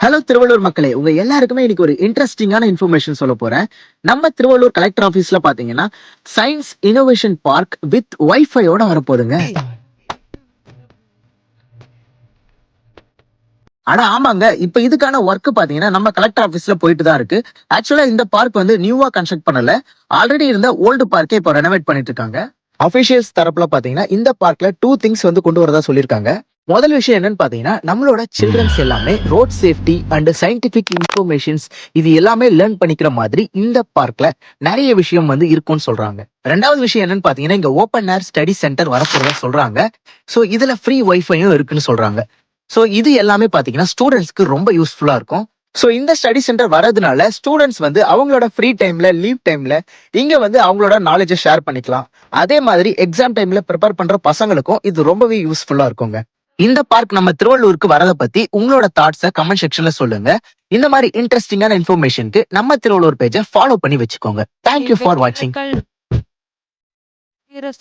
Hello Tiruvallur மக்களே, உங்க எல்லாருக்குமே இன்னைக்கு ஒரு இன்ட்ரெஸ்டிங்கான இன்ஃபர்மேஷன் சொல்ல போறேன். நம்ம திருவள்ளூர் கலெக்டர் ஆபீஸ்ல பாத்தீங்கன்னா சயின்ஸ் இன்னோவேஷன் பார்க் வித் வைஃபையோட வரப்போகுதுங்க. ஆனா ஆமாங்க, இப்ப இதுக்கான ஒர்க் பாத்தீங்கன்னா நம்ம கலெக்டர் ஆபீஸ்ல போயிட்டு தான் இருக்கு. ஆக்சுவலா இந்த பார்க் வந்து நியூவா கன்ஸ்ட்ரக்ட் பண்ணல. ஆல்ரெடி இருந்த ஓல்டு பார்க்கே இப்போ ரெனோவேட் பண்ணிட்டு இருக்காங்க. அபிஷியல்ஸ் தரப்புல பாத்தீங்கன்னா இந்த பார்க்ல டூ திங்ஸ் வந்து கொண்டு வரதா சொல்லியிருக்காங்க. முதல் விஷயம் என்னன்னு பாத்தீங்கன்னா நம்மளோட சில்ட்ரன்ஸ் எல்லாமே road safety and scientific informations இது எல்லாமே லேர்ன் பண்ணிக்கிற மாதிரி இந்த பார்க்ல நிறைய விஷயம் வந்து இருக்கும்னு சொல்றாங்க. ரெண்டாவது விஷயம் என்னன்னு பாத்தீங்கன்னா இங்க ஓப்பன் ஏர் ஸ்டடி சென்டர் வரப்போறதா சொல்றாங்க. சோ இதுல ஃப்ரீ வைஃபையும் இருக்குன்னு சொல்றாங்க. சோ இது எல்லாமே பாத்தீங்கன்னா ஸ்டூடெண்ட்ஸ்க்கு ரொம்ப யூஸ்ஃபுல்லா இருக்கும். சோ இந்த ஸ்டடி சென்டர் வரதுனால ஸ்டூடெண்ட்ஸ் வந்து அவங்களோட ஃப்ரீ டைம்ல லீவ் டைம்ல இங்க வந்து அவங்களோட நாலேஜை ஷேர் பண்ணிக்கலாம். அதே மாதிரி எக்ஸாம் டைம்ல ப்ரிப்பேர் பண்ற பசங்களுக்கும் இது ரொம்பவே யூஸ்ஃபுல்லா இருக்குங்க. இந்த பார்க் நம்ம திருவள்ளூருக்கு வரத பத்தி உங்களோட தாட்ஸை கமெண்ட் செக்ஷன்ல சொல்லுங்க. இந்த மாதிரி இன்ட்ரெஸ்டிங்கான இன்ஃபர்மேஷனுக்கு நம்ம திருவள்ளூர் பேஜை ஃபாலோ பண்ணி வச்சுக்கோங்க. தேங்க்யூ ஃபார் வாட்சிங். வைக்கல்